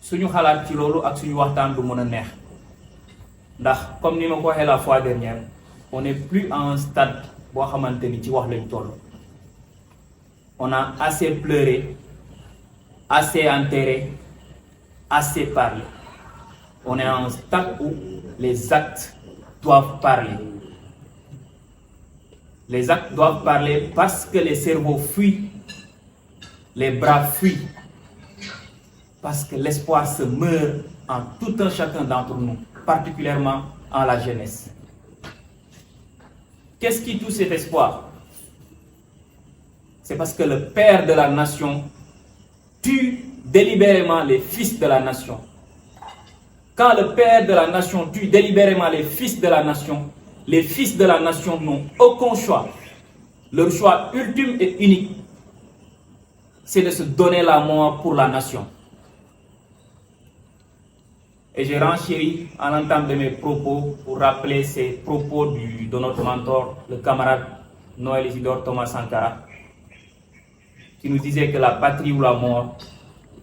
suñu xalaat ci loolu ak suñu waxtaan du mën a neex ndax comme ni ma ko waxee la fois dernière on n'est plus à un stade boo xamante ni ci wax lañ toll. On a assez pleuré, assez enterré, assez parlé. On est à un stade où les actes doivent parler. Les actes doivent parler parce que les cerveaux fuient, les bras fuient, parce que l'espoir se meurt en tout un chacun d'entre nous, particulièrement en la jeunesse. Qu'est-ce qui tue cet espoir? C'est parce que le père de la nation tue délibérément les fils de la nation. Quand le père de la nation tue délibérément les fils de la nation n'ont aucun choix. Leur choix ultime et unique, c'est de se donner la mort pour la nation. Et je renchéris en l'entame de mes propos pour rappeler ces propos de notre mentor, le camarade Noël Isidore Thomas Sankara, qui nous disait que la patrie ou la mort,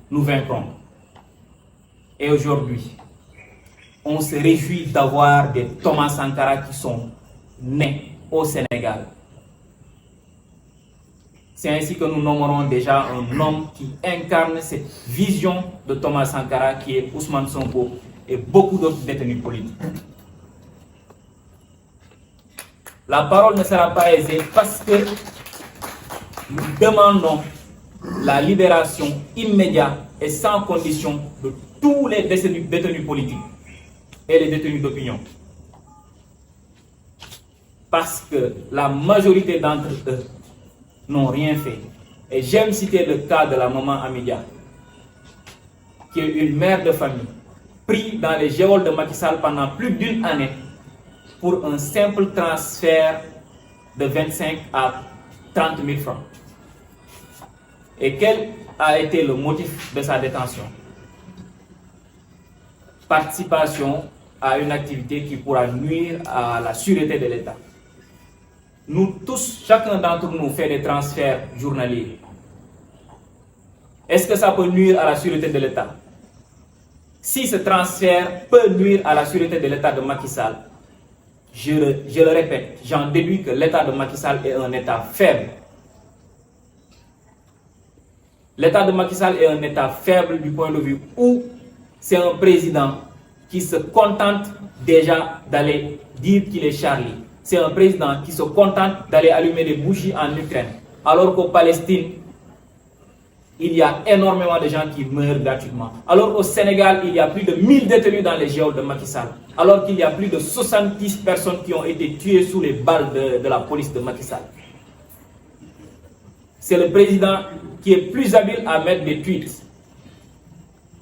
nous vaincrons. Et aujourd'hui, on se réjouit d'avoir des Thomas Sankara qui sont nés au Sénégal. C'est ainsi que nous nommerons déjà un homme qui incarne cette vision de Thomas Sankara, qui est Ousmane Sonko et beaucoup d'autres détenus politiques. La parole ne sera pas aisée parce que nous demandons la libération immédiate et sans condition de tous les détenus politiques et les détenus d'opinion. Parce que la majorité d'entre eux n'ont rien fait. Et j'aime citer le cas de la maman Amidia, qui est une mère de famille, prise dans les geôles de Macky Sall pendant plus d'une année pour un simple transfert de 25 à 30 000 francs. Et quel a été le motif de sa détention? Participation à une activité qui pourra nuire à la sûreté de l'État. Nous tous, chacun d'entre nous fait des transferts journaliers. Est-ce que ça peut nuire à la sûreté de l'État? Si ce transfert peut nuire à la sûreté de l'État de Macky Sall, je le répète, j'en déduis que l'État de Macky Sall est un État faible. L'État de Macky Sall est un État faible du point de vue où c'est un président qui se contente déjà d'aller dire qu'il est Charlie. C'est un président qui se contente d'aller allumer des bougies en Ukraine. Alors qu'au Palestine, il y a énormément de gens qui meurent gratuitement. Alors qu'au Sénégal, il y a plus de 1000 détenus dans les geôles de Macky Sall. Alors qu'il y a plus de 70 personnes qui ont été tuées sous les balles de la police de Macky Sall. C'est le président qui est plus habile à mettre des tweets.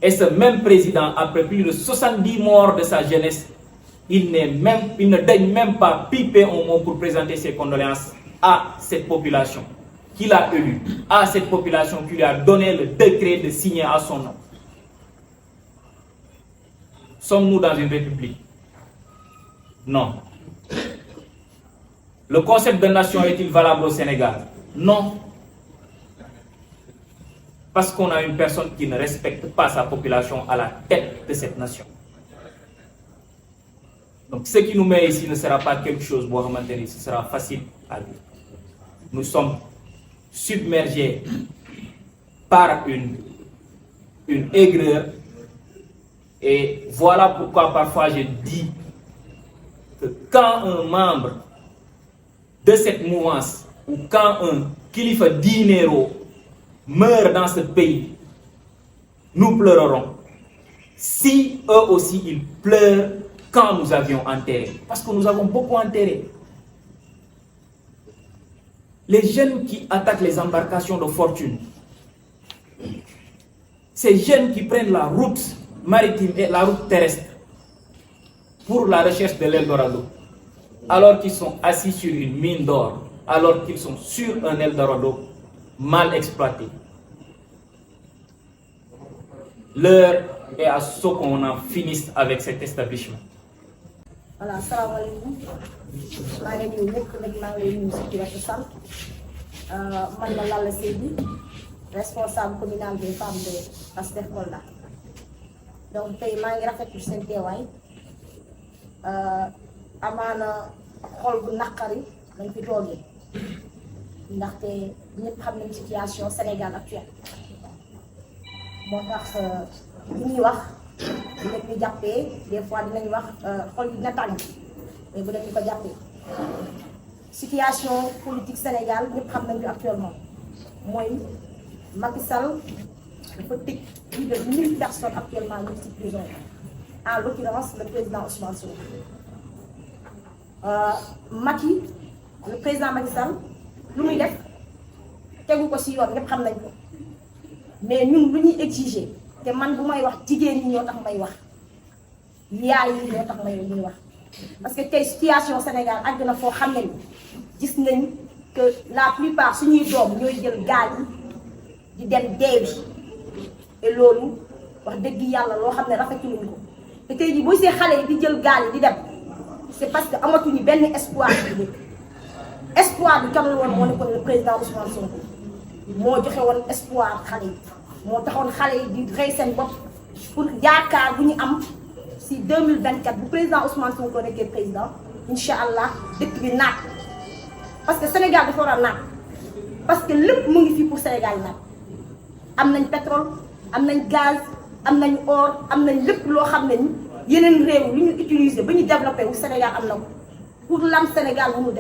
Et ce même président, après plus de 70 morts de sa jeunesse, il ne daigne même pas piper un mot pour présenter ses condoléances à cette population qu'il a élue, à cette population qui lui a donné le décret de signer à son nom. Sommes-nous dans une république? Non. Le concept de nation est-il valable au Sénégal? Non. Parce qu'on a une personne qui ne respecte pas sa population à la tête de cette nation. Donc ce qui nous met ici ne sera pas quelque chose, ce sera facile à dire. Nous sommes submergés par une aigreur, et voilà pourquoi parfois je dis que quand un membre de cette mouvance ou quand un kilifa dinero meurt dans ce pays, nous pleurerons. Si eux aussi ils pleurent quand nous avions enterré, parce que nous avons beaucoup enterré. Les jeunes qui attaquent les embarcations de fortune, ces jeunes qui prennent la route maritime et la route terrestre pour la recherche de l'Eldorado, alors qu'ils sont assis sur une mine d'or, alors qu'ils sont sur un Eldorado mal exploité. L'heure est à ce qu'on en finisse avec cet establishment. Voilà, salaamaaleykum maa ngi nuyu ñëpp nag maa ngi lay nuyu si wetu sant man la Lalla Seydi responsable communal des femmes de Pastef Kolda donc tey maa ngi rafetlu seen teewaay amaana xol bu naqari lañ fi toogee ndaxte ñëpp xam nañ situation Sénégal actuelle moo tax li ñuy wax bu nekk ñu jàppee des fois dinañ wax xol bi dina tàng mais bu nekk ñu ko jàppee situation politique Sénégal ñëpp xam nañ ko actuellement mooy Macky Sall dafa tëj plus de 1000 personnes actuellement ñu ci prison en l'occurrence le président Ousmane Sonko Macky le président Macky Sall lu muy def tegu ko ci yoon ñëpp xam nañ ko mais ñun lu ñuy exiger te man bu may wax jigéen ñi ñoo tax may wax yaay yi ñoo tax may ñuy wax parce que tey situation Sénégal àgg na foo xam ne ni gis nañ que la plupart suñuy doom ñooy jël gaal yi di dem deewi et loolu wax dëgg yàlla loo xam ne rafetluñ ko te tey jii boo see xale yi di jël gaal yi di dem c'est parce que amatuñu benn espoir bi dëkk espoir bi kan la woon moo nekkoon le président Ousmane Sonko moo joxe woon espoir xale yi moo taxoon xale yi di rey seen bopp pour yaakaar bu ñu am si 2024 bu président Ousmane Sonko nekkee président incha allah dëkk bi naat parce que Sénégal dafa war a naat parce que lépp mu ngi fii pour Sénégal naat am nañ pétrole am nañ gaz am nañ or am nañ lépp loo xam ne ni yeneen réew lu ñu utiliser ba ñu développé wu Sénégal am na ko pour lam Sénégal mënul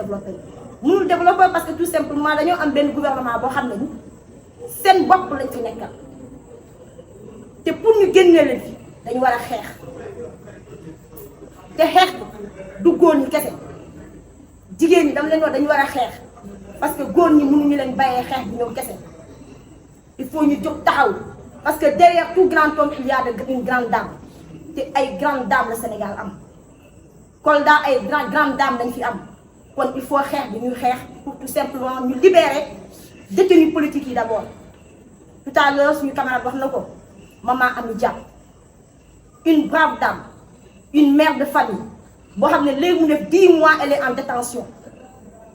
développé parce que tout simplement dañoo am benn gouvernement boo xam ne ni seen bopp lañ fi nekkal te pour ñu génnee leen fi dañu war a xeex te xeex du góor ñi kese jigéen ñi dama leen wax dañu war a xeex parce que góor ñi mënuñu leen bàyyee xeex bi ñoom kese il faut ñu jóg taxaw parce que derrière tout grand homme il y a une grande dame te ay grande dame la Sénégal am Kolda ay grande dame lañ fi am kon il faut xeex bi ñuy xeex pour tout simplement ñu libérer détenus politiques yi d'abord tout à l'heure suñu camarade wax na ko maman Amy Dia une brave dame une mère de famille boo xam ne léegi mu def 10 mois elle est en détention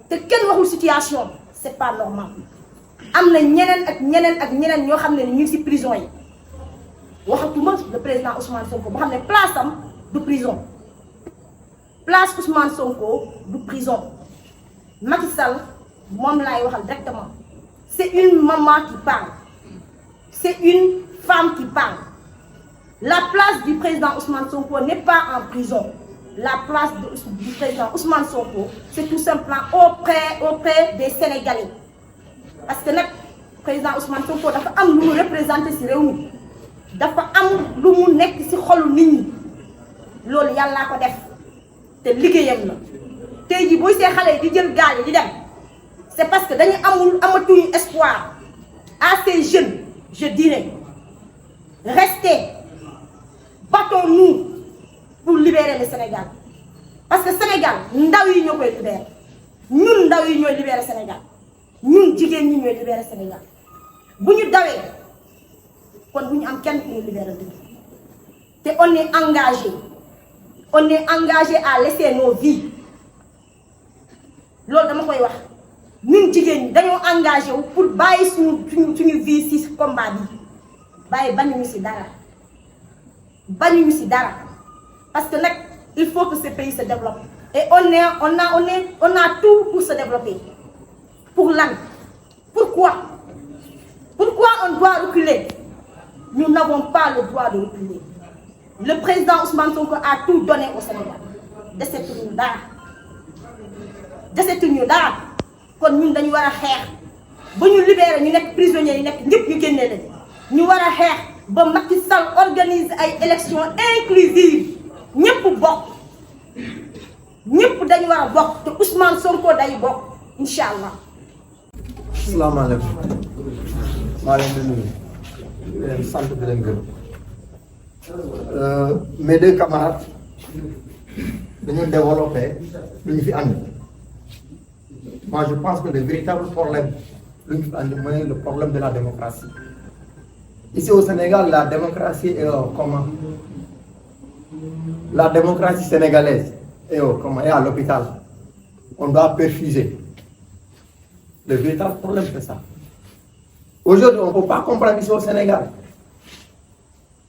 te kenn waxul situation c'est pas normal am na ñeneen ak ñeneen ñoo xam ne ñu ngi ci prison yi waxatuma le président Ousmane Sonko boo xam ne place am du prison place Ousmane Sonko du prison Macky Sall moom laay waxal directement c'est une maman qui parle c'est une femme qui parle la place du président Ousmane Sonko n'est pas en prison la place du président Ousmane Sonko c'est tout simplement auprès des Sénégalais parce que nag président Ousmane Sonko dafa am lu mu représenté ci réew mi dafa am lu mu nekk ci xolu nit ñi loolu yàllaa ko def te liggéeyam la tey jii booy see xale yi di jël gaal yi di dem c'est parce que dañu amatuñu espoir à ces jeunes je dirais restez battons-nous pour libérer le Sénégal parce que Sénégal ndaw yi ñoo koy libérer ñun ndaw yi ñooy libérer Sénégal ñun jigéen ñi ñooy libérer Sénégal bu ñu dawee kon bu ñu am kenn ku ñu libérer te on est engagé à laisser nos vies loolu dama koy wax ñun jigéen ñi dañoo engagé wu pour bàyyi suñu vie ci combat bi bàyyi bañuñu ci dara parce que nag il faut que ce pays se développe et on a tout pour se développer pour lan pourquoi on doit reculer nous n'avons pas le droit de reculer le président Ousmane Sonko a tout donné au Sénégal desetuñu dara kon ñun dañu war a xeex ba ñu libérer ñu nekk prisonniers yi nekk ñëpp ñu génnee leen ñu war a xeex ba Macky Sall organise ay élections inclusives ñëpp dañu war a bokk te Ousmane Sonko day bokk incha allah. asalaamaaleykum maa leen di nuyu di leen sant di leen gërëm mes deux camarades dañu développé lu ñu fi andi moi je pense que le véritable problème lu ñu fi andi mooy le problème de la démocratie ici au Sénégal la démocratie est comment la démocratie sénégalaise est à l'hôpital on doit perfuser. Le véritable problème c'est ça. Aujourd'hui, on ne peut pas comprendre ici au Sénégal.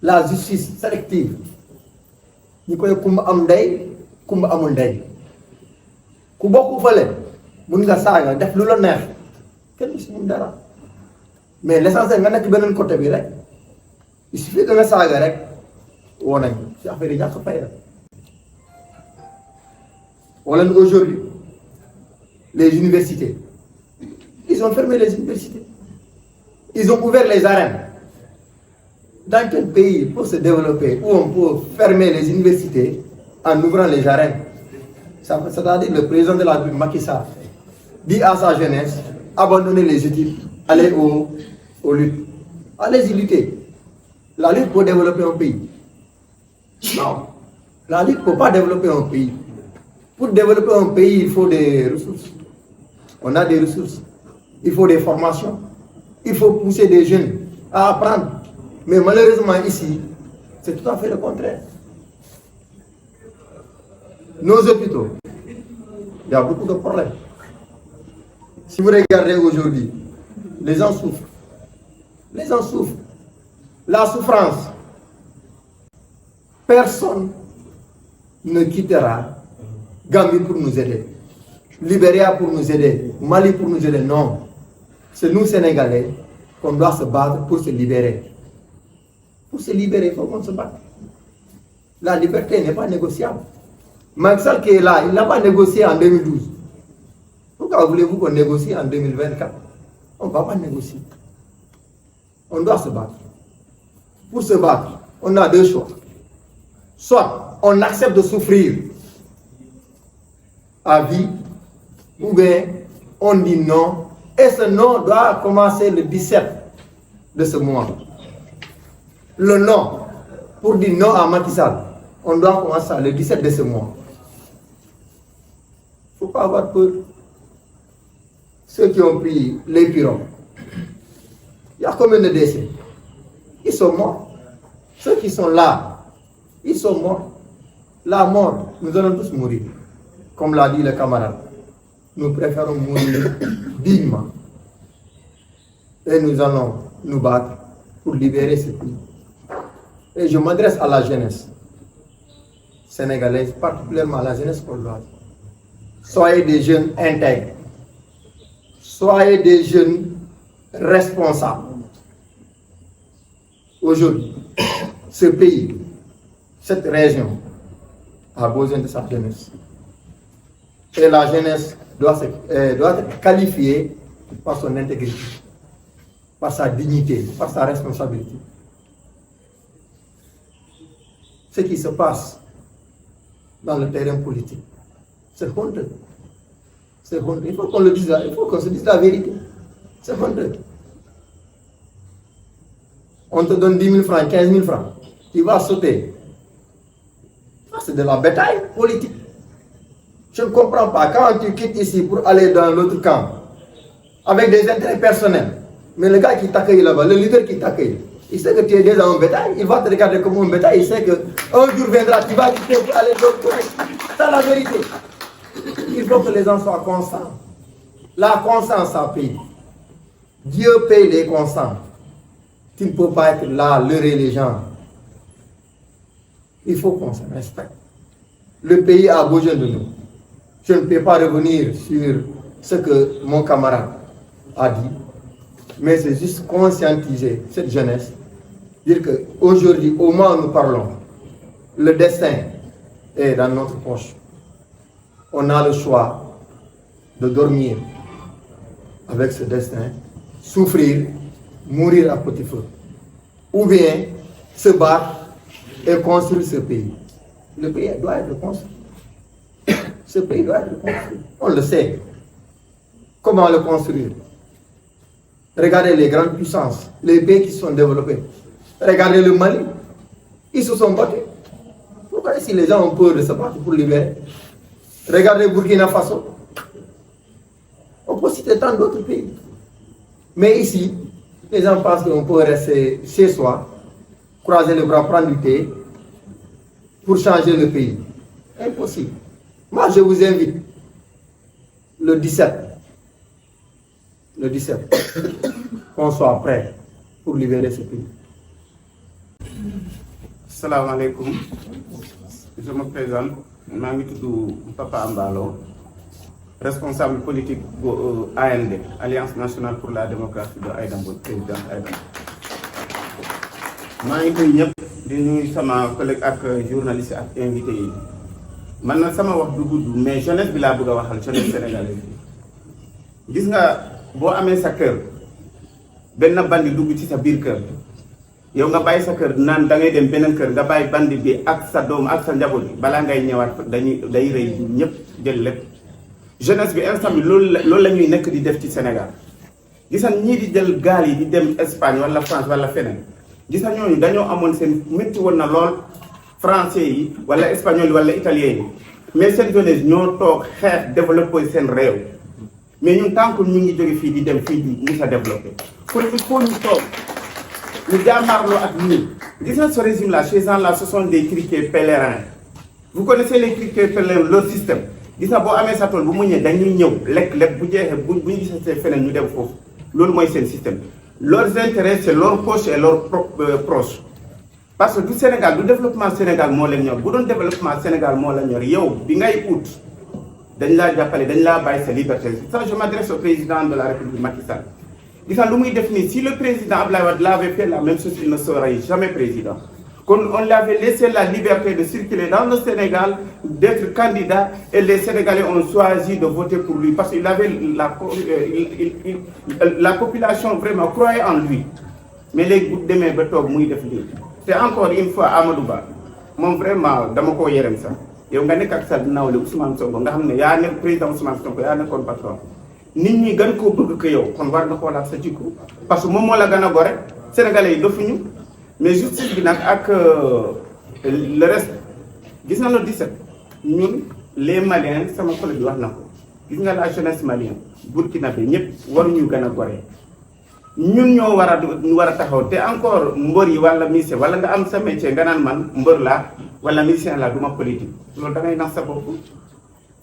la justice sélective. Nous connaissons kumba am ndey kumba amul ndey ku bokku fele mun nga saga def lu la neex kenn ci mun dara mais l'essentiel nga nek benen côté bi rek il suffit que nga saga rek wonañ ci affaire yi ñak fay la wala aujourd'hui les universités ils ont fermé les universités ils ont ouvert les arènes. Dans quel pays pour se développer où on peut fermer les universités en ouvrant les arènes? C'est-à-dire le président de la République, Macky Sall, dit à sa jeunesse, abandonnez les études, allez aux luttes. Allez-y lutter. La lutte pour développer un pays. Non, la lutte ne peut pas développer un pays. Pour développer un pays, il faut des ressources. On a des ressources. Il faut des formations. Il faut pousser des jeunes à apprendre. Mais malheureusement ici, c'est tout à fait le contraire. Nos hôpitaux, il y a beaucoup de problèmes. Si vous regardez aujourd'hui, les gens souffrent. Les gens souffrent. La souffrance, personne ne quittera Gambie pour nous aider, Libéria pour nous aider, Mali pour nous aider. Non. C'est nous Sénégalais qu'on doit se battre pour se libérer. Pour se libérer, il faut qu'on se batte. La liberté n'est pas négociable. Macky Sall qui est là, il n'a pas négocié en 2012. Pourquoi voulez-vous qu'on négocie en 2024? On ne va pas négocier. On doit se battre. Pour se battre, on a deux choix. Soit on accepte de souffrir à vie, ou bien on dit non. Et ce non doit commencer le 17 de ce mois. Le non, pour dire non à Macky Sall, on doit commencer le 17 de ce mois. Il ne faut pas avoir peur. Ceux qui ont pris les pirons, il y a combien de décès? Ils sont morts. Ceux qui sont là, ils sont morts. La mort, nous allons tous mourir. Comme l'a dit le camarade, nous préférons mourir dignement. Et nous allons nous battre pour libérer ce pays. Et je m'adresse à la jeunesse sénégalaise, particulièrement à la jeunesse congolaise. Soyez des jeunes intègres. Soyez des jeunes responsables. Aujourd'hui, ce pays, cette région a besoin de sa jeunesse. Et la jeunesse doit être qualifiée par son intégrité, par sa dignité, par sa responsabilité. Ce qui se passe dans le terrain politique, c'est honteux. C'est honteux. Il faut qu'on le dise, il faut qu'on se dise la vérité. C'est honteux. On te donne 10 000 francs, 15 000 francs, tu vas sauter. Ça, c'est de la bataille politique. Je ne comprends pas. Quand tu quittes ici pour aller dans l'autre camp, avec des intérêts personnels, mais le gars qui t'accueille là-bas, le leader qui t'accueille, il sait que tu es déjà un bétail, il va te regarder comme un bétail, il sait qu'un jour viendra, tu vas quitter pour aller de l'autre côté. C'est la vérité. Il faut que les gens soient constants. La constance, ça paye. Dieu paye les constants. Tu ne peux pas être là, leurrer les gens. Il faut qu'on se respecte. Le pays a besoin de nous. Je ne peux pas revenir sur ce que mon camarade a dit, mais c'est juste conscientiser cette jeunesse, dire qu'aujourd'hui, au moment où nous parlons, le destin est dans notre poche. On a le choix de dormir avec ce destin, souffrir, mourir à petit feu, ou bien se battre et construire ce pays. Le pays doit être construit. Ce pays doit être construit. On le sait. Comment le construire? Regardez les grandes puissances, les pays qui sont développés. Regardez le Mali. Ils se sont battus. Pourquoi si les gens ont peur de se battre pour libérer? Regardez Burkina Faso. On peut citer tant d'autres pays. Mais ici, les gens pensent qu'on peut rester chez soi, croiser les bras, prendre du thé, pour changer le pays. Impossible. Moi, je vous invite le 17, qu'on soit prêt pour libérer ce pays. salaamaaleykum je me présente maa ngi tudd Papa Ambalo responsable politique bu AND Alliance nationale pour la démocratie de Aïda Mbodj président Aïda maa ngi koy ñëpp di nuyu sama collègue ak journaliste ak invité yi man na sama wax du gudd mais jeunesse bi laa bëgg a waxal jeunesse sénégalaise bi gis nga boo amee sa kër benn bandi dugg ci sa biir kër yow nga bàyyi sa kër naan da ngay dem beneen kër nga bàyyi bandi bi ak sa doom ak sa njaboot bi balaa ngay ñëwaat day rëy ñëpp jël lépp jeunesse bi instant bi loolu la ñuy nekk di def ci Sénégal gisan ñii di jël gaal yi di dem Espagne wala France wala feneen gisan ñooñu dañoo amoon seen métti woon na lool français yi wala espagnol yi wala italien yi mais seen jeunesse ñoo toog xeex développé seen réew mais ñun tant que ñu ngi jóge fii di dem fii di mus a développé pour il faut ñu toog ñu jàmbaarloo ak ñii gis na ce régime là ces gens là ce sont des criquets pèlerins vous connaissez les criquets pèlerins leur système gis na boo amee sa tool bu mu ñëwee dañuy ñëw lekk lépp bu jeexee bu ñu gisee feneen ñu dem foofu loolu mooy seen système leurs intérêts c'est leur poche et leur proche parce que du Sénégal du développement Sénégal moo leen ñor bu doon développement Sénégal moo la ñor yow bi ngay ut dañ laa jàppale dañ laa bàyyi sa liberté ça je m'adresse au président de la République Macky Sall gis nga lu muy def nii si le président Abdoulaye Wade l'avait fait la même chose il ne serait jamais président kon on l'avait laissé la liberté de circuler dans le Sénégal d'être candidat et les Sénégalais ont choisi de voter pour lui parce qu'il avait la population vraiment croyait en lui mais léegi bu demee ba toog muy def lii te encore une fois Amadou Ba moom vraiment dama koo yërëm sax yow nga nekk ak sa nawle Ousmane Sonko nga xam ne yaa nekk président Ousmane Sonko yaa nekkoon patron nit ñi gën koo bëgg ko yow kon war nga xoolaat sa jikko parce que moom moo la gën a gore Sénégalais yi dofuñu mais justice bi nag ak le reste gis na le 17 ñun les Maliens sama collègue bi wax na ko gis nga la jeunesse malienne burkinabé ñëpp waruñu gën a gore ñun ñoo war a taxaw te encore mbër yi wala musicien wala nga am sa métier nga naan man mbër laa wala musicien laa du ma politique loolu da ngay nax sa bopp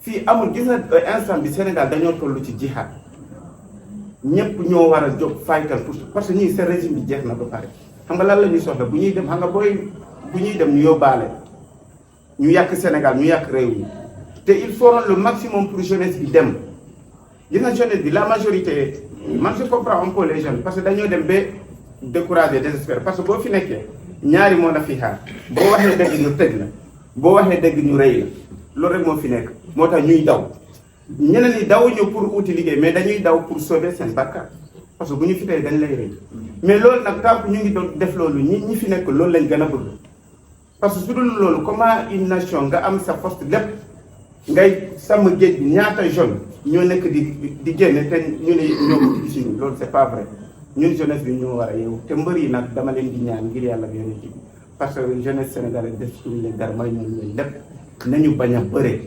fii amul gis nga instant bi Sénégal dañoo toll ci jihad ñëpp ñoo war a jóg faytal pour parce que ñii seen régime bi jeex na ba pare xam nga lan la ñuy soxla bu ñuy dem xam nga bu ñuy dem ñu yóbbaale ñu yàq Sénégal ñu yàq réew mi te il faut le maximum pour jeunesse bi dem gis nga jeunesse bi la majorité man je comprends un peu les jeunes parce que dañoo dem ba découragé désespéré parce que boo fi nekkee ñaari moo na fi xaar boo waxee dëgg ñu tëj la boo waxee dëgg ñu rëy la loolu rek moo fi nekk moo tax ñuy daw ñeneen ñi dawuñu pour uti liggéey mais dañuy daw pour sauver seen bakkan parce que bu ñu fi tey dañ lay rëy mais loolu nag tant que ñu ngi doon def loolu ñi fi nekk loolu lañ gën a bëgg parce que su dul loolu comment une nation nga am sa poste lépp ngay sàmm géej bi ñaata jeune ñoo nekk di génne te ñu ne ñoom gisuñu loolu c'est pas vrai ñun jeunesse bi ñoo war a yeewu te mbër yi nag dama leen di ñaan ngir yàlla bi yonent bi parce que jeunesse sénégalaise def suñu leen dara may ñoom leen lépp nañu bañ a bëre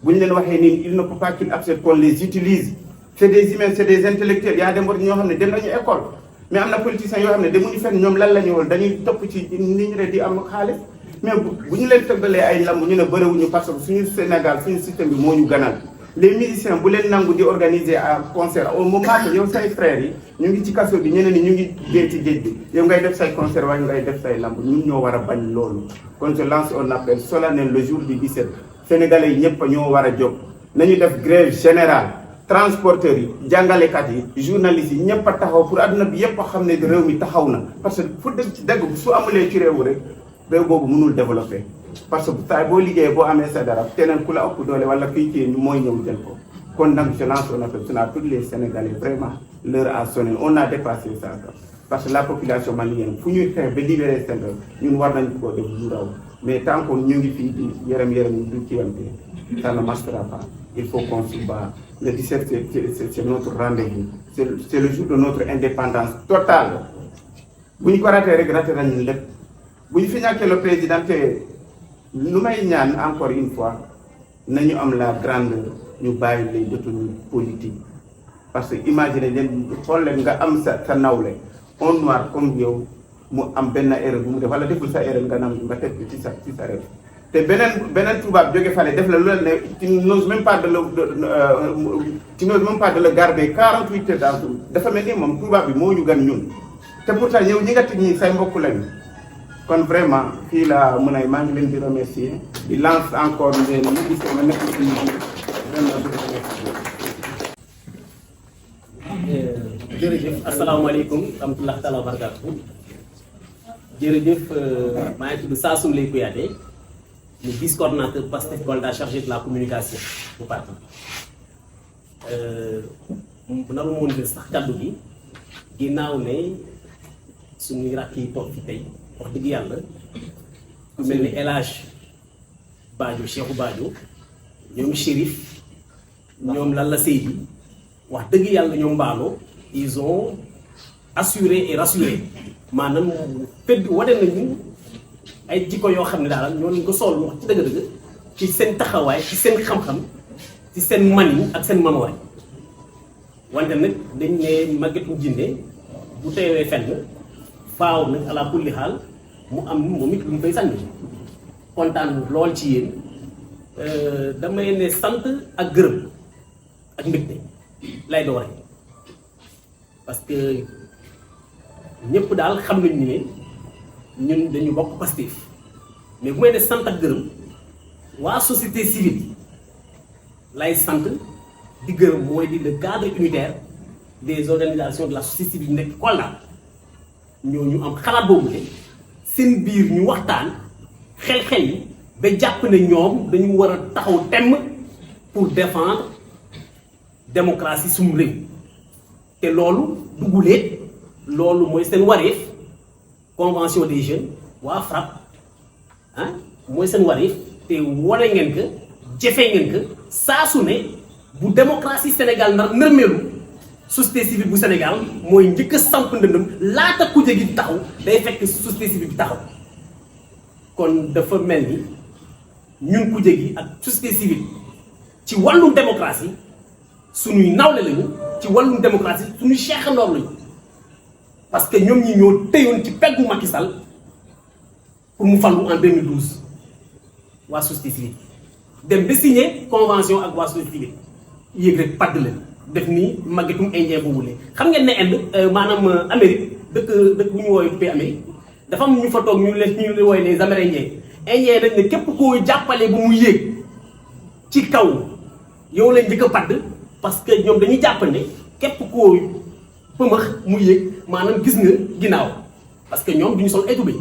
bu ñu leen waxee nii il ne faut pas qu'ils acceptent qu'on les utilise c'est des humains c'est des intellectuels yaa dem ñoo xam ne dem nañu école mais am na politiciens yoo xam ne demuñu fenn ñoom lan la ñu woon dañuy topp ci nit ñi rek di am xaalis mais bu ñu leen tëggalee ay lamb ñu ne bëriwuñu parce que suñu Sénégal suñu système bi moo ñu ganal les musiciens bu leen nangu di organiser un concert au moment que yow say frères yi ñu ngi ci kaso bi ñeneen ñi ñu ngi dee ci géej bi yow ngay def say concert waaye ngay def say lamb ñun ñoo war a bañ loolu kon je lance un appel solennel le jour du 17 sénégalais yi ñëpp ñoo war a jóg nañu def grève générale transporteurs yi jàngalekat yi journalistes yi ñëpp a taxaw pour adduna bi yëpp a xam ne réew mi taxaw na parce que fu dëgg ci dëgg su amulee ci réew rek réew boobu mënul développer parce que saa boo liggéeyee boo amee sa dara keneen ku la ëpp doole wala fii ci mooy ñëw jël ko kon nag je lance un appel à tous les Sénégalais vraiment l'heure a sonné on a dépassé ça parce que la population malienne fu ñuy xeex ba libérer seen réew ñun war nañu koo def lu raw mais tant que ñu ngi fii di yërëm du ci yante ça ne marchera pas il faut qu'on se bat le 17 c'est notre rendez-vous c'est le jour de notre indépendance totale bu ñu ko ratee rek raté nañu lépp bu ñu fi ñàkkee le président te lu may ñaan encore une fois nañu am la grandeur ñu bàyyi les détenus politiques parce que imagine leen xool leen nga am sa nawle on noir comme yow mu am benn erreur bu mu def wala deful sa erreur nga nga teg ci sa erreur te beneen tubaab jóge fale def la lu leen ne tu n'oses même pas de le garder 48 heures dafa mel ni moom tubaab bi moo ñu gan ñun te pourtant yow ñi nga teg ñi say mbokk lañu kon vraiment fii laa mën a maa ngi leen di remercier di lance encore ngeen ñu gis ma nekk ci vraiment jërëjëf asalaamaaleykum rahmatulah taala wa barakatuh jërëjëf maa ngi tudd Sassoum Leye Kouyaté le vice coordonnateur Pastef Kolda chargé de la communication bu parti bu naru moon de sax kaddu gi ginnaaw ne suñuy rakk yi toog fi tey wax dëgg yàlla ku mel ni El Hadj Badio Cheikhou Badio ñoom Chérif ñoom Lalla Seydi wax dëgg yàlla ñoom Mballo ils ont assuré et rassuré maanaam fedd wane nañu ay jikko yoo xam ne daal ñoo leen ko sol wax ci dëgg-dëgg ci seen taxawaay ci seen xam-xam ci seen maniñ ak seen manuwaay wante nag dañ ne màggetum jinde bu teewee fenn faaw nag ala kulli xaal mu am moom it lu mu koy sànni kontaan lool ci yéen damay ne sant ak gërëm ak mbégte lay doore parce que ñëpp daal xam nañu ne ñun dañu bokk Pastef mais bu may ne sant ak gërëm waa société civile lay sant di gërëm mooy di le cadre unitaire des organisations de la société civile nekk Kolda ñooñu am xalaat boobu ne seen biir ñu waxtaan xel-xel yi ba jàpp ne ñoom dañu war a taxaw temm pour défendre démocratie sumu réew te loolu dugguleet loolu mooy seen wareef convention des jeunes waa FRAPP ah mooy seen wareef te wane ngeen ko jëfe ngeen ko saa su ne bu démocratie Sénégal nërmeelu société civile bu Sénégal mooy njëkk a samp ndëndëm laata kuje gi taxaw day fekk société civile bi taxaw kon dafa mel ni ñun kuje gi ak société civile ci wàllum démocratie suñuy nawle lañu ci wàllum démocratie suñuy cheikhandoor lañu parce que ñoom ñi ñoo téyoon ci peggu Macky Sall pour mu falu en 2012 waa société civile dem ba signé convention ak waa société civile yéeg rek padd leen def nii màggetum indien boobu lee xam ngeen ne Inde maanaam Amérique dëkk bu ñu woowee tuppee Amérique dafa am ñu fa toog ñu leen woowee les Amérindiens indien dañ ne képp koo jàppale ba mu yéeg ci kaw yow lañ njëkk a padd parce que ñoom dañuy jàpp ne képp koo pëmax mu yéeg maanaam gis nga ginnaaw parce que ñoom duñu sol ay tubéy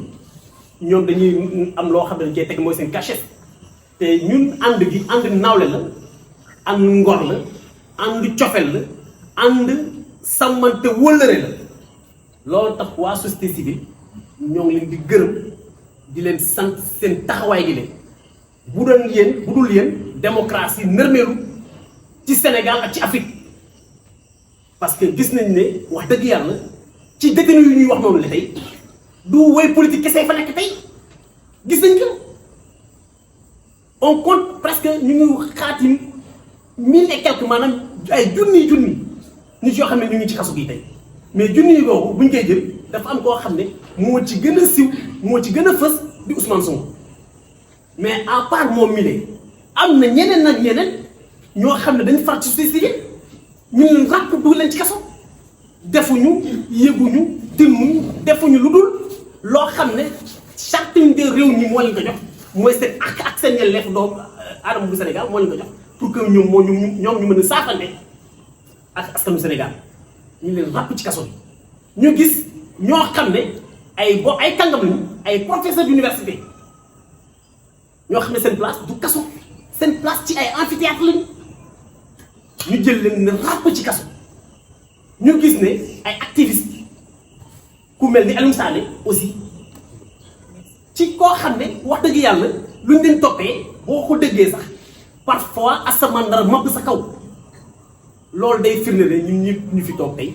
ñoom dañuy am loo xam ne dañ cee teg mooy seen cachet te ñun ànd gi ànd nawle la ànd ngor la ànd cofel la ànd sàmmante wëllëre la loolu tax waa société civile ñoo ngi leen di gërëm di leen sant seen taxawaay gi leen bu dul yéen démocratie nërmeelu ci Sénégal ak ci Afrique parce que gis nañ ne wax dëgg yàlla ci détenu yu ñuy wax noonu la tey du woy politique kese fa nekk tey gis nañ ko on compte presque ñu ngi xaatim 1000 et quelques maanaam ay junni nit yoo xam ne ñu ngi ci kaso gi tey mais junni yi boobu buñ koy jël dafa am koo xam ne moo ci gën a siw moo ci gën a fës di Ousmane Sonko mais à part moom mi lee am na ñeneen nag ñeneen ñoo xam ne dañu far ci société ñu leen ràpp du leen ci kaso defuñu yëguñu timuñu defuñu lu dul loo xam ne charte de réew mi moo leen ko jox mooy seen ak seen yelleef doomu aadama bu Sénégal moo leen ko jox pour que ñoom ñu mën a saafante ak askanu Sénégal ñu leen ràpp ci kaso bi ñu gis ñoo xam ne ay kàngam lañu ay professeur d'université ñoo xam ne seen place du kaso seen place ci ay amphithéâtre lañu ñu jël leen ne ràpp ci kaso ñu gis ne ay activistes ku mel ni Alioune Sané aussi ci koo xam ne wax dëgg yàlla luñ leen toppee boo ko dëggee sax parfois asamaan dara mab sa kaw loolu day firnde ne ñun ñëpp ñu fi toog tey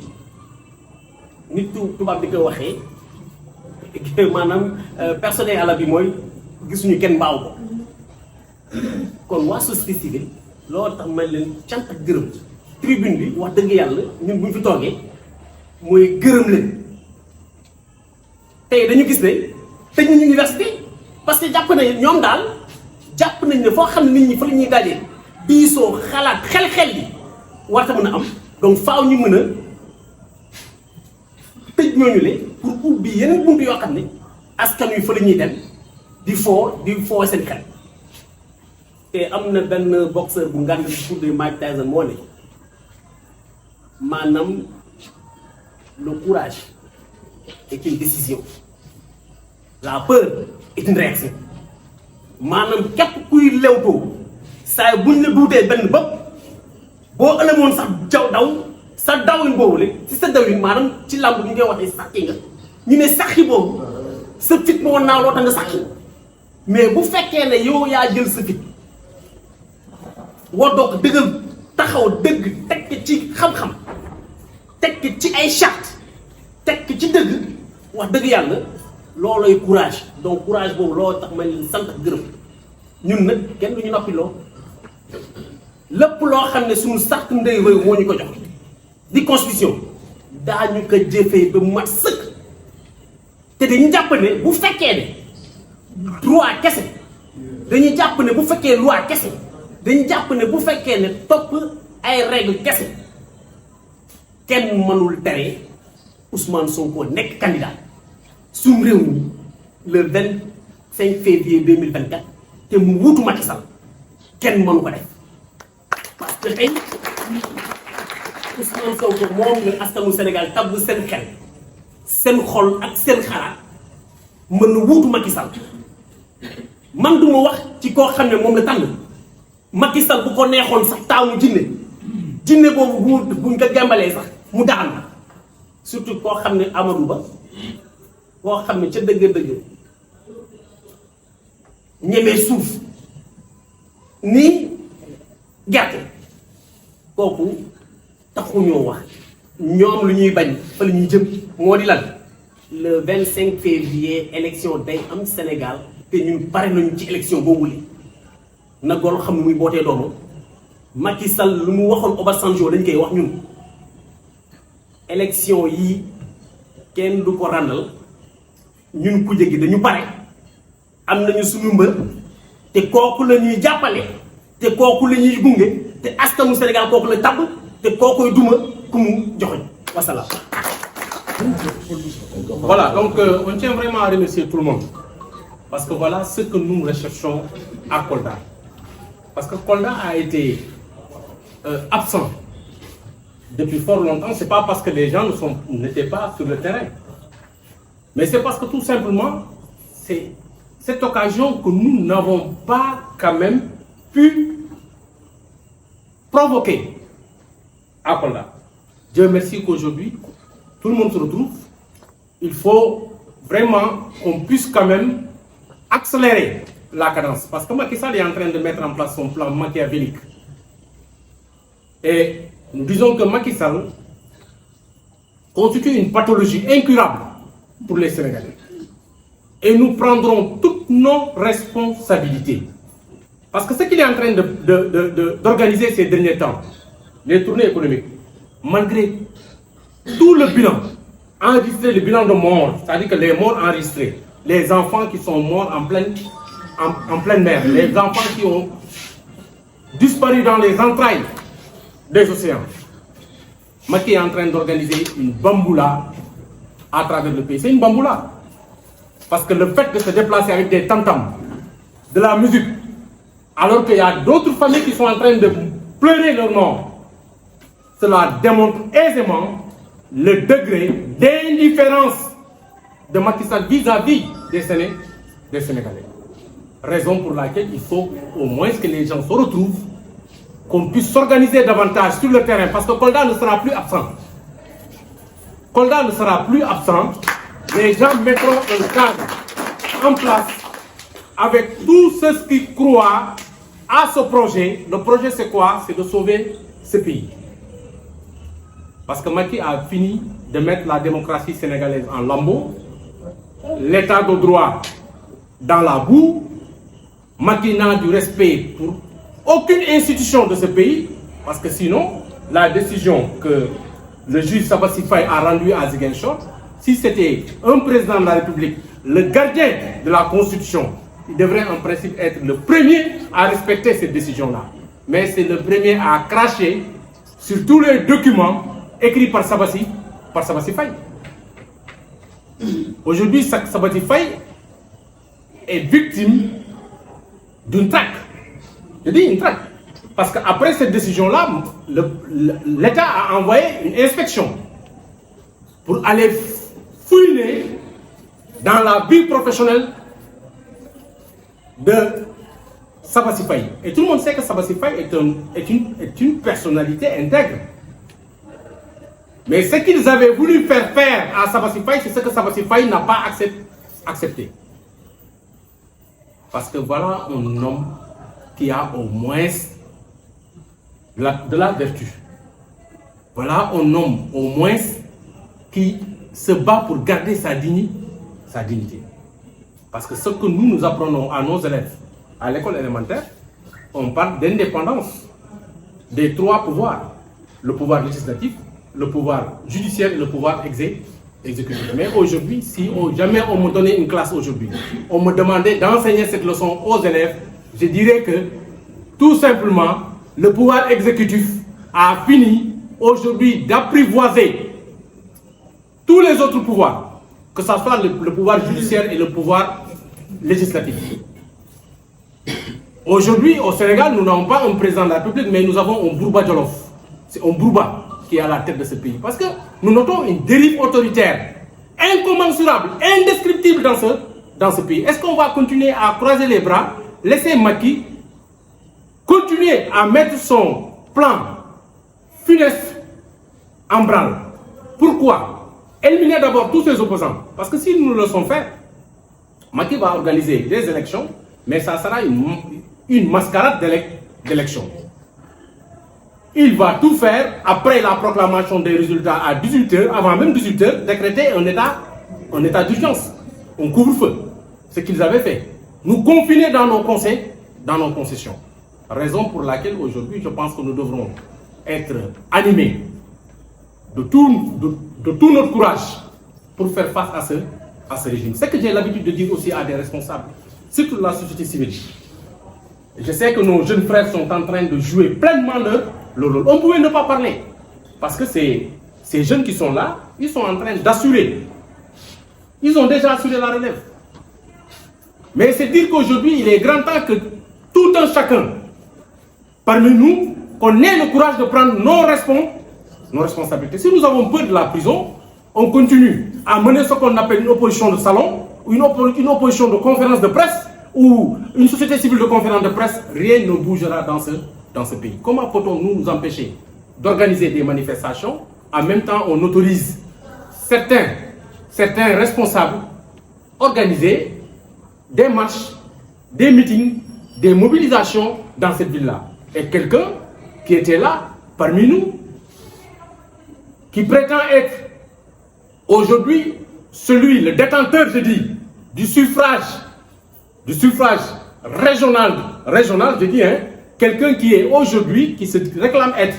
nit tubaab di ko waxee maanaam personnel yàlla bi mooy gisuñu kenn mbaaw ko kon waa société civile loolu tax may leen cant ak gërëm tribune bi wax dëgg yàlla ñun bu ñu fi toogee mooy gërëm leen tey dañu gis ne tëj nañu université parce que jàpp nañ ñoom daal jàpp nañ ne foo xam ne nit ñi fa la ñuy dajee diisoo xalaat xel-xel yi warta mën a am donc faaw ñu mën a tëj ñooñu le pour ubbi yeneen buntu yoo xam ne askan wi fa la ñuy dem di foo seen xel te am na benn boxeur bu ngand bi tuddee Mike Tyson moo ne maanaam le courage est une décision la peur est une réaction maanaam képp kuy lewtoo saa buñ la duutee benn bëpp boo ëlëmoon sax daw sa dawin boobu le ci sa dawin maanaam ci làmb ñu ngay waxee sàkki nga ñu ne sàkki boobu sa fit moo naaw loo tax nga sàkki mais bu fekkee ne yow yaa jël sa fit waddoo ko dëggal taxaw dëgg tekk ci xam-xam tekk ci ay charte tekk ci dëgg wax dëgg yàlla loolooy courage donc courage boobu loo tax ma leen sant ak gërëm ñun nag kenn du ñu noppi loo lépp loo xam ne suñu sart ndey réew moo ñu ko jox di constitution daañu ko jëfee ba mat sëkk te dañu jàpp ne bu fekkee ne droit kese dañuy jàpp ne bu fekkee loi kese dañu jàpp ne bu fekkee ne topp ay règle kese kenn mënul tere Ousmane Sonko nekk candidat suñu réew mi le 25 février 2024 te mu wutu Macky Sall kenn mënu ko def parce que tey Ousmane Sonko moom la askanu Sénégal tabb seen xel seen xol ak seen xalaat mën na wuutu Macky Sall man du ma wax ci koo xam ne moom la tànn Macky Sall bu ko neexoon sax taamu jinne boobu buñ ko gembalee sax mu daan surtout koo xam ne Amadou Ba koo xam ne ca dëgg-dëgg ñemee suuf ni gerte kooku taxuñoo wax ñoom lu ñuy bañ fa la ñuy jëm moo di lan le 25 février élection day am Sénégal te ñun pare nañu ci élection boobu li na gol xam ne muy bootee doomu Macky Sall lu mu waxoon Obasanjo dañ koy wax ñun élection yi kenn du ko ràndal ñun ku jéggi dañu pare am nañu suñu mbër te kooku la ñuy jàppale te kooku la ñuy gunge te askanu Sénégal kooku la tabb te kookoy duma ku mu joxoñ wasalaam. Voilà, donc on tient vraiment à remercier tout le monde. Parce que voilà ce que nous recherchons à Kolda. Parce que Kolda a été absent depuis fort longtemps. Ce n'est pas parce que les gens n'étaient pas sur le terrain. Mais c'est parce que tout simplement, c'est cette occasion que nous n'avons pas quand même pu provoquer à Kolda. Dieu merci qu'aujourd'hui, tout le monde se retrouve. Il faut vraiment qu'on puisse quand même accélérer la cadence. Parce que Macky Sall est en train de mettre en place son plan machiavélique. Et nous disons que Macky Sall constitue une pathologie incurable pour les Sénégalais. Et nous prendrons toutes nos responsabilités. Parce que ce qu'il est en train d'organiser ces derniers temps, les tournées économiques, malgré tout le bilan, enregistrer le bilan de mort, c'est-à-dire que les morts enregistrés, les enfants qui sont morts en pleine mer, les enfants qui ont disparu dans les entrailles des océans. Macky est en train d'organiser une bamboula à travers le pays. C'est une bamboula. Parce que le fait de se déplacer avec des tam-tams, de la musique, alors qu'il y a d'autres familles qui sont en train de pleurer leur mort, cela démontre aisément le degré d'indifférence de Macky Sall vis-à-vis des Sénégalais. Raison pour laquelle il faut au moins que les gens se retrouvent, qu'on puisse s'organiser davantage sur le terrain, parce que Kolda ne sera plus absent. Kolda ne sera plus absent. Les gens mettront un cadre en place avec tous ceux qui croient à ce projet. Le projet, c'est quoi? C'est de sauver ce pays. Parce que Macky a fini de mettre la démocratie sénégalaise en lambeaux, l'état de droit dans la boue. Macky n'a du respect pour aucune institution de ce pays, parce que sinon, la décision que le juge Sabassi Faye a rendue à Ziguinchor, si c'était un président de la République, le gardien de la Constitution, il devrait en principe être le premier à respecter cette décision-là. Mais c'est le premier à cracher sur tous les documents écrits par Sabassi Faye. Aujourd'hui, Sabassi Faye est victime d'une traque. Je dis une traque. Parce qu'après cette décision-là, l'État a envoyé une inspection pour aller fouiner dans la vie professionnelle de Sabassi Faye. Et tout le monde sait que Sabassi Faye est une personnalité intègre. Mais ce qu'ils avaient voulu faire à Sabassi Faye, c'est ce que Sabassi Faye n'a pas accepté. Parce que voilà un homme qui a au moins de la vertu. Voilà un homme au moins qui se bat pour garder sa dignité. Parce que ce que nous apprenons à nos élèves à l'école élémentaire, on parle d'indépendance des trois pouvoirs. Le pouvoir législatif, le pouvoir judiciaire et le pouvoir exécutif. Mais aujourd'hui, si jamais on me donnait une classe aujourd'hui, on me demandait d'enseigner cette leçon aux élèves, je dirais que tout simplement, le pouvoir exécutif a fini aujourd'hui d'apprivoiser tous les autres pouvoirs, que ce soit le pouvoir judiciaire et le pouvoir législatif. Aujourd'hui, au Sénégal, nous n'avons pas un président de la République, mais nous avons un Bourba Djolof. C'est un Bourba qui est à la tête de ce pays. Parce que nous notons une dérive autoritaire, incommensurable, indescriptible dans ce pays. Est-ce qu'on va continuer à croiser les bras, laisser Macky continuer à mettre son plan funeste en branle? Pourquoi? Éliminer d'abord tous ses opposants. Parce que si nous le laissons faire, Macky va organiser des élections, mais ça sera une mascarade d'élections. Il va tout faire après la proclamation des résultats à 18h, avant même 18h, décréter un état d'urgence, un couvre-feu. Ce qu'ils avaient fait. Nous confiner dans nos conseils, dans nos concessions. Raison pour laquelle aujourd'hui, je pense que nous devrons être animés de tout notre courage pour faire face à ce régime. C'est ce que j'ai l'habitude de dire aussi à des responsables, surtout de la société civile. Je sais que nos jeunes frères sont en train de jouer pleinement leur rôle. On pouvait ne pas parler. Parce que ces jeunes qui sont là, ils sont en train d'assurer. Ils ont déjà assuré la relève. Mais c'est dire qu'aujourd'hui, il est grand temps que tout un chacun, parmi nous, qu'on ait le courage de prendre nos responsabilités. Si nous avons peur de la prison, on continue à mener ce qu'on appelle une opposition de salon, ou une opposition de conférence de presse, ou une société civile de conférence de presse. Rien ne bougera dans ce pays. Comment peut-on nous empêcher d'organiser des manifestations? En même temps, on autorise certains responsables organiser des marches, des meetings, des mobilisations dans cette ville-là. Et quelqu'un qui était là, parmi nous, qui prétend être aujourd'hui le détenteur, je dis, du suffrage régional, je dis, quelqu'un qui est aujourd'hui, qui se réclame être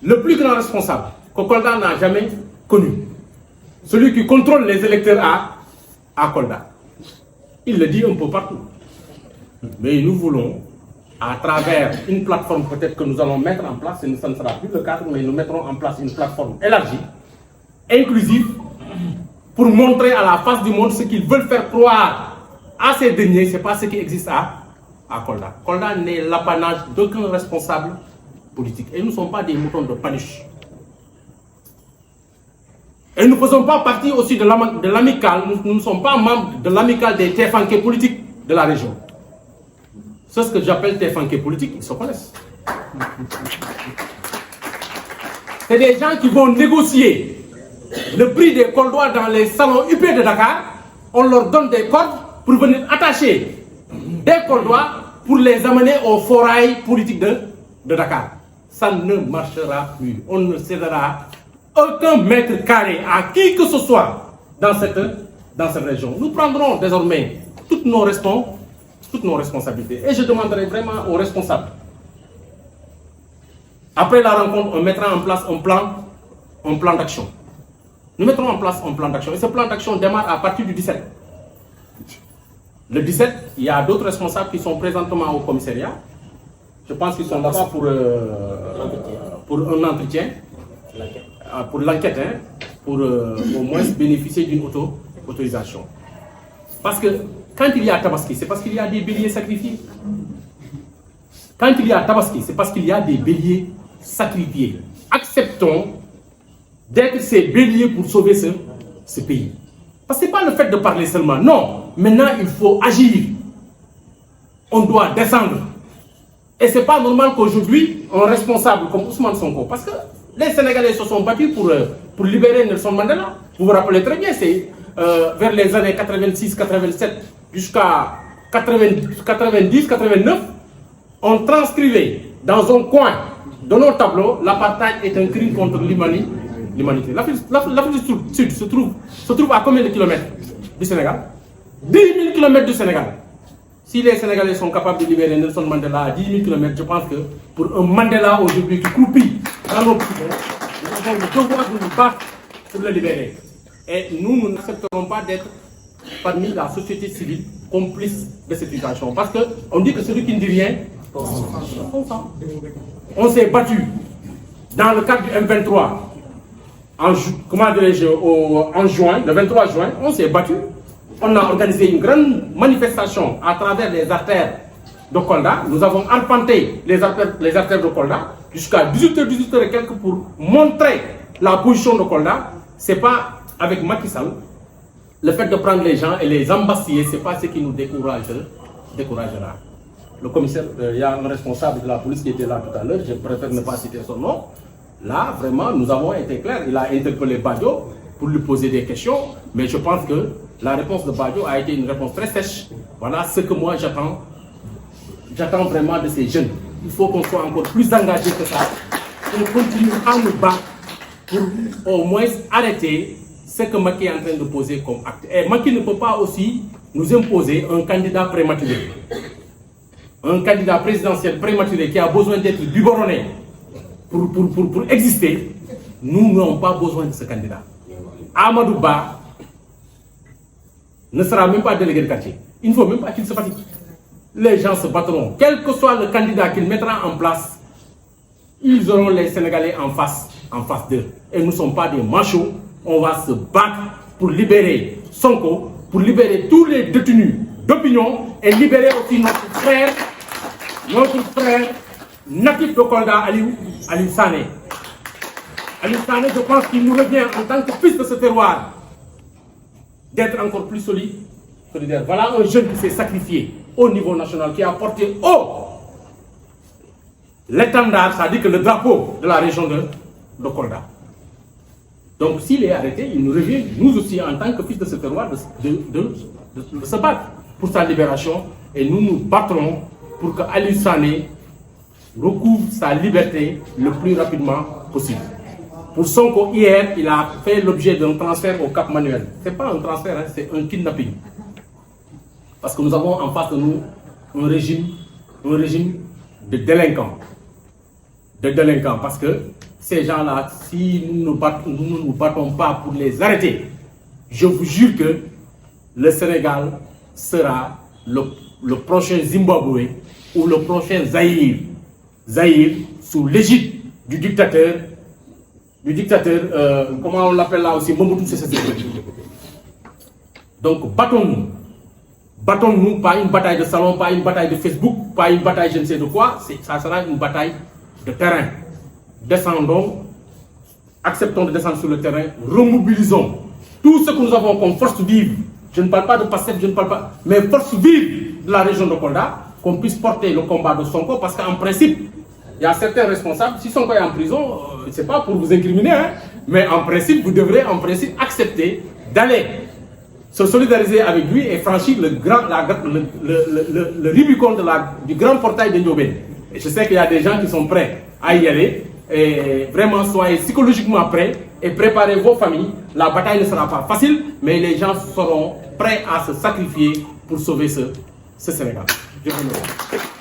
le plus grand responsable que Kolda n'a jamais connu. Celui qui contrôle les électeurs à Kolda. Il le dit un peu partout. Mais nous voulons, à travers une plateforme peut-être que nous allons mettre en place, et ça ne sera plus le cadre, mais nous mettrons en place une plateforme élargie, inclusive, pour montrer à la face du monde ce qu'ils veulent faire croire à ces derniers, ce n'est pas ce qui existe à Kolda. Kolda n'est l'apanage d'aucun responsable politique. Et nous ne sommes pas des moutons de Paniche. Et nous ne faisons pas partie aussi de l'amicale, nous ne sommes pas membres de l'amicale des téfanqués politiques de la région. C'est ce que j'appelle téfanqués politiques, ils se connaissent. C'est des gens qui vont négocier le prix des Koldois dans les salons UP de Dakar. On leur donne des cordes pour venir attacher des Koldois pour les amener au forail politique de Dakar. Ça ne marchera plus. On ne cédera aucun mètre carré à qui que ce soit dans cette région. Nous prendrons désormais toutes nos responsabilités. Et je demanderai vraiment aux responsables. Après la rencontre, on mettra en place un plan d'action. Nous mettrons en place un plan d'action. Et ce plan d'action démarre à partir du 17. Le 17, il y a d'autres responsables qui sont présentement au commissariat. Je pense qu'ils sont là-bas pour un entretien, pour l'enquête, pour au moins bénéficier d'une autorisation. Parce que quand il y a Tabaski, c'est parce qu'il y a des béliers sacrifiés. Quand il y a Tabaski, c'est parce qu'il y a des béliers sacrifiés. Acceptons d'être ces béliers pour sauver ce pays. Parce que ce n'est pas le fait de parler seulement. Non, maintenant il faut agir. On doit descendre. Et ce n'est pas normal qu'aujourd'hui, un responsable comme Ousmane Sonko, parce que les Sénégalais se sont battus pour libérer Nelson Mandela. Vous vous rappelez très bien, c'est vers les années 86-87 jusqu'à 90-89, on transcrivait dans un coin de nos tableaux, l'apartheid est un crime contre l'humanité. L'Afrique du Sud se trouve à combien de kilomètres du Sénégal? 10 000 kilomètres du Sénégal. Si les Sénégalais sont capables de libérer Nelson Mandela à 10 000 kilomètres, je pense que pour un Mandela aujourd'hui qui croupit dans nos prisons, nous avons le devoir de nous battre pour le libérer. Et nous n'accepterons pas d'être parmi la société civile complice de cette situation. Parce qu'on dit que celui qui ne dit rien, on s'est battu dans le cadre du M23 en juin, le 23 juin, on s'est battu. On a organisé une grande manifestation à travers les artères de Kolda. Nous avons arpenté les artères de Kolda jusqu'à 18h et quelques pour montrer la position de Kolda. Ce n'est pas avec Macky Sall. Le fait de prendre les gens et les embastiller, ce n'est pas ce qui nous découragera. Le commissaire, il y a un responsable de la police qui était là tout à l'heure, je préfère ne pas citer son nom. Là, vraiment, nous avons été clairs. Il a interpellé Badio pour lui poser des questions, mais je pense que la réponse de Badio a été une réponse très sèche. Voilà ce que moi j'attends. J'attends vraiment de ces jeunes. Il faut qu'on soit encore plus engagés que ça. On continue à nous battre pour au moins arrêter ce que Macky est en train de poser comme acte. Et Macky ne peut pas aussi nous imposer un candidat prématuré. Un candidat présidentiel prématuré qui a besoin d'être biberonné pour exister. Nous n'avons pas besoin de ce candidat. Amadou Ba ne sera même pas délégué de quartier. Il ne faut même pas qu'il se fatigue. Les gens se battront. Quel que soit le candidat qu'il mettra en place, ils auront les Sénégalais en face d'eux. Et nous ne sommes pas des machos. On va se battre pour libérer Sonko, pour libérer tous les détenus d'opinion et libérer aussi notre frère natif de Kolda, Aliou Sané. Aliou Sané, je pense qu'il nous revient en tant que fils de ce terroir d'être encore plus solidaire. Voilà un jeune qui s'est sacrifié au niveau national, qui a porté haut l'étendard, c'est-à-dire que le drapeau de la région de Kolda. Donc s'il est arrêté, il nous revient, nous aussi, en tant que fils de ce terroir, de se battre pour sa libération. Et nous nous battrons pour que Aliou Sané recouvre sa liberté le plus rapidement possible. Pour Sonko, hier, il a fait l'objet d'un transfert au Cap Manuel. Ce n'est pas un transfert, hein, c'est un kidnapping. Parce que nous avons en face de nous un régime de délinquants. Parce que ces gens-là, si nous ne nous battons pas pour les arrêter, je vous jure que le Sénégal sera le prochain Zimbabwe ou le prochain Zaïre sous l'égide du dictateur, comment on l'appelle là aussi, Mobutu Sese Seko. Donc battons-nous. Battons-nous, pas une bataille de salon, pas une bataille de Facebook, pas une bataille je ne sais de quoi, ça sera une bataille de terrain. Descendons, acceptons de descendre sur le terrain, remobilisons tout ce que nous avons comme force vive. Je ne parle pas de PASTEF, mais force vive de la région de Kolda, qu'on puisse porter le combat de Sonko, parce qu'en principe, il y a certains responsables, si Sonko est en prison, ce n'est pas pour vous incriminer, hein, mais en principe, vous devrez accepter d'aller se solidariser avec lui et franchir le Rubicon du grand portail de Ndiobène. Et je sais qu'il y a des gens qui sont prêts à y aller. Et vraiment, soyez psychologiquement prêts et préparez vos familles. La bataille ne sera pas facile, mais les gens seront prêts à se sacrifier pour sauver ce Sénégal. Je vous remercie.